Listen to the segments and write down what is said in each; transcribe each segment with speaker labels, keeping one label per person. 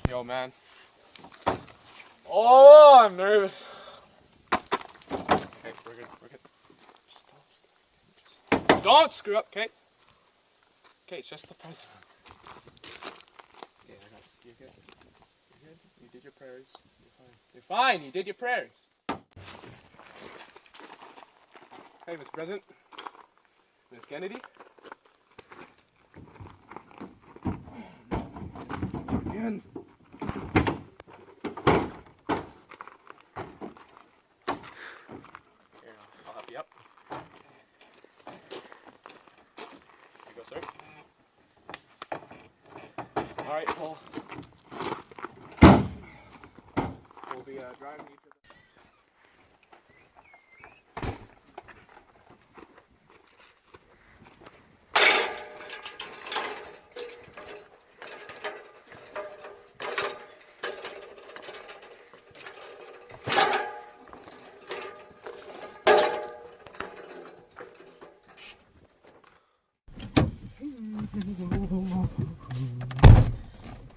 Speaker 1: Yo, man. Oh, I'm nervous. Okay, we're good. Just don't screw up, okay? Okay, it's just the president. Yeah, I got you. You're good. You're good. You did your prayers. You're fine. You're fine. You did your prayers. Hey, Mr. President. Ms. Kennedy. Again. Here, I'll help you up. Here you go, sir. All right, we'll be driving you to the...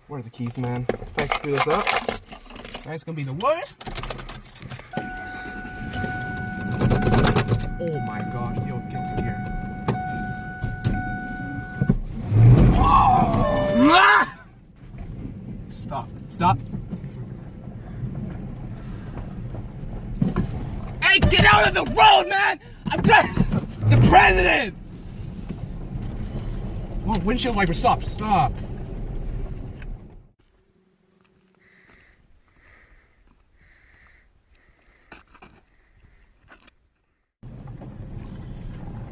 Speaker 1: Where are the keys, man? If I screw this up, that's gonna be the worst. Oh my gosh, yo, get over here. Oh! Ah! Stop. Hey, get out of the road, man! I'm trying. The president! Whoa, windshield wiper, stop.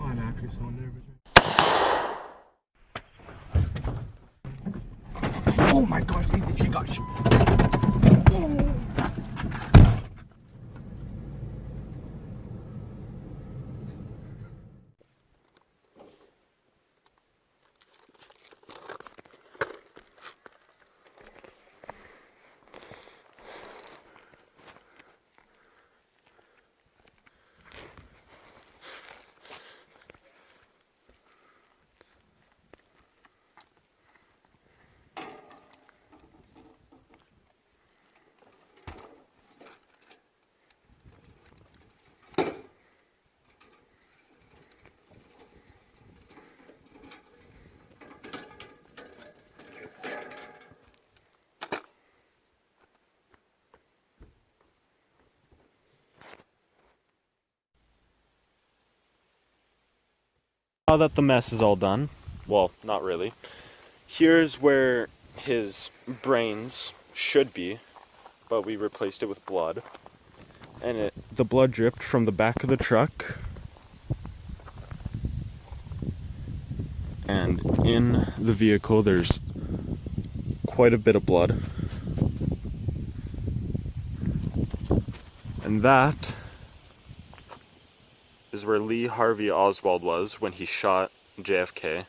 Speaker 1: I'm actually so nervous. Oh my gosh, he got you. Oh.
Speaker 2: Now that the mess is all done, well, not really, here's where his brains should be, but we replaced it with blood. And the blood dripped from the back of the truck. And in the vehicle there's quite a bit of blood. And that is where Lee Harvey Oswald was when he shot JFK.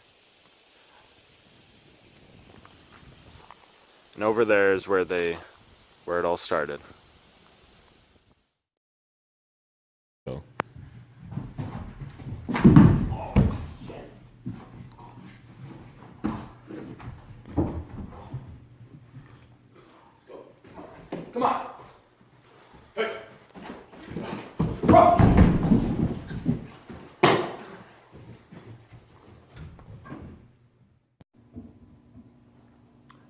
Speaker 2: And over there is where it all started. So.
Speaker 1: Come on. Hey. Roll.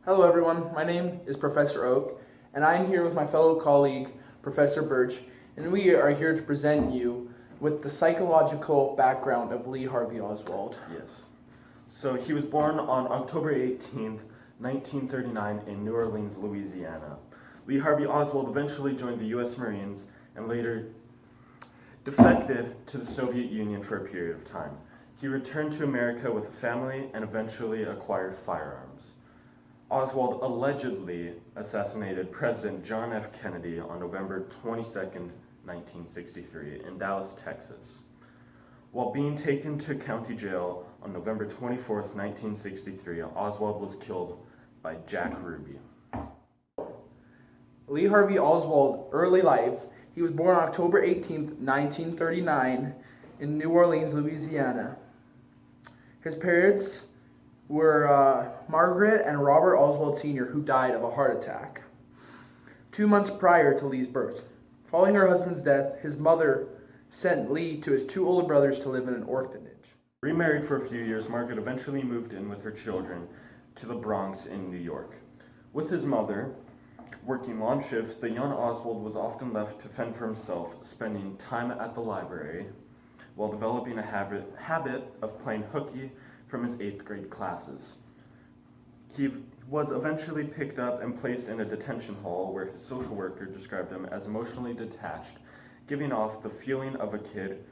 Speaker 1: Hello everyone, my name is Professor Oak, and I am here with my fellow colleague, Professor Birch, and we are here to present you with the psychological background of Lee Harvey Oswald.
Speaker 2: Yes. So he was born on October 18th, 1939 in New Orleans, Louisiana. Lee Harvey Oswald eventually joined the U.S. Marines and later defected to the Soviet Union for a period of time. He returned to America with a family and eventually acquired firearms. Oswald allegedly assassinated President John F. Kennedy on November 22nd, 1963 in Dallas, Texas. While being taken to county jail on November 24th, 1963, Oswald was killed by Jack Ruby.
Speaker 1: Lee Harvey Oswald, early life, he was born on October 18th, 1939 in New Orleans, Louisiana. His parents
Speaker 3: were Margaret and Robert Oswald Sr., who died of a heart attack 2 months prior to Lee's birth. Following her husband's death, his mother sent Lee to his 2 older brothers to live in an orphanage.
Speaker 2: Remarried for a few years, Margaret eventually moved in with her children to the Bronx in New York. With his mother working long shifts, the young Oswald was often left to fend for himself, spending time at the library while developing a habit of playing hooky from his 8th grade classes. He was eventually picked up and placed in a detention hall where his social worker described him as emotionally detached, giving off the feeling of a kid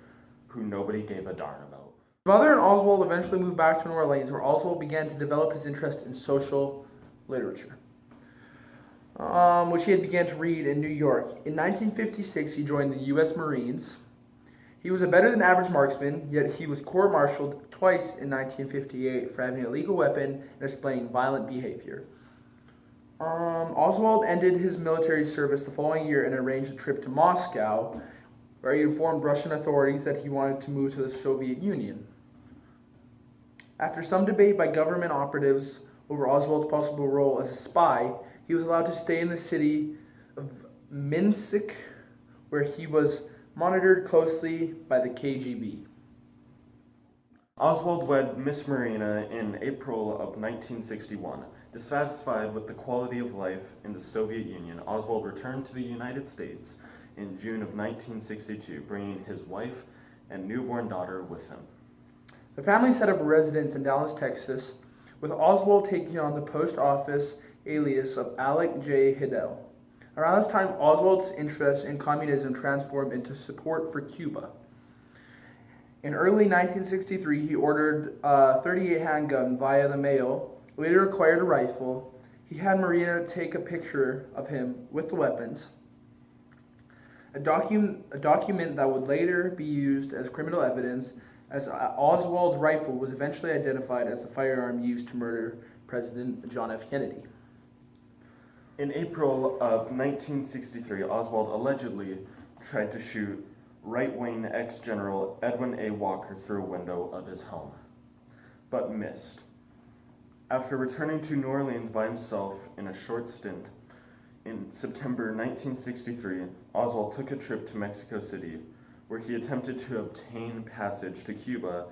Speaker 2: who nobody gave a darn about.
Speaker 3: His mother and Oswald eventually moved back to New Orleans, where Oswald began to develop his interest in social literature, which he had began to read in New York. In 1956, he joined the U.S. Marines. He was a better-than-average marksman, yet he was court-martialed twice in 1958 for having a illegal weapon and displaying violent behavior. Oswald ended his military service the following year and arranged a trip to Moscow, where he informed Russian authorities that he wanted to move to the Soviet Union. After some debate by government operatives over Oswald's possible role as a spy, he was allowed to stay in the city of Minsk, where he was monitored closely by the KGB.
Speaker 2: Oswald wed Miss Marina in April of 1961. Dissatisfied with the quality of life in the Soviet Union, Oswald returned to the United States in June of 1962, bringing his wife and newborn daughter with him.
Speaker 3: The family set up a residence in Dallas, Texas, with Oswald taking on the post office alias of Alec J. Hidell. Around this time, Oswald's interest in communism transformed into support for Cuba. In early 1963, he ordered a .38 handgun via the mail, later acquired a rifle. He had Marina take a picture of him with the weapons, a document that would later be used as criminal evidence, as Oswald's rifle was eventually identified as the firearm used to murder President John F. Kennedy.
Speaker 2: In April of 1963, Oswald allegedly tried to shoot right-wing ex-general Edwin A. Walker through a window of his home, but missed. After returning to New Orleans by himself in a short stint, in September 1963, Oswald took a trip to Mexico City, where he attempted to obtain passage to Cuba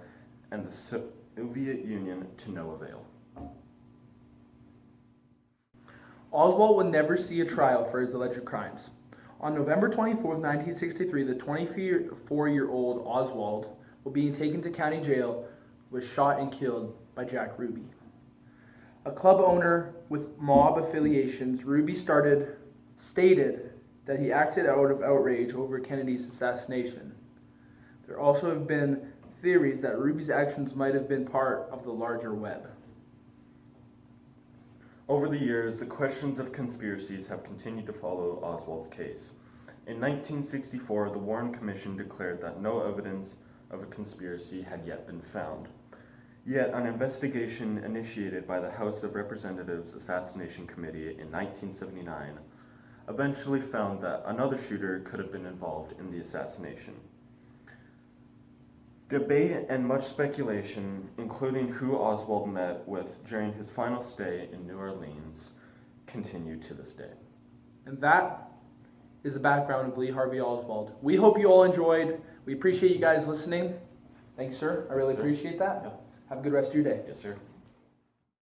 Speaker 2: and the Soviet Union to no avail.
Speaker 3: Oswald would never see a trial for his alleged crimes. On November 24, 1963, the 24-year-old Oswald, while being taken to county jail, was shot and killed by Jack Ruby. A club owner with mob affiliations, Ruby stated that he acted out of outrage over Kennedy's assassination. There also have been theories that Ruby's actions might have been part of the larger web.
Speaker 2: Over the years, the questions of conspiracies have continued to follow Oswald's case. In 1964, the Warren Commission declared that no evidence of a conspiracy had yet been found. Yet, an investigation initiated by the House of Representatives Assassination Committee in 1979 eventually found that another shooter could have been involved in the assassination. Debate and much speculation, including who Oswald met with during his final stay in New Orleans, continue to this day.
Speaker 3: And that is the background of Lee Harvey Oswald. We hope you all enjoyed. We appreciate you guys listening. Thank you, sir. I really appreciate that.
Speaker 2: Yep.
Speaker 3: Have a good rest of your day.
Speaker 2: Yes, sir.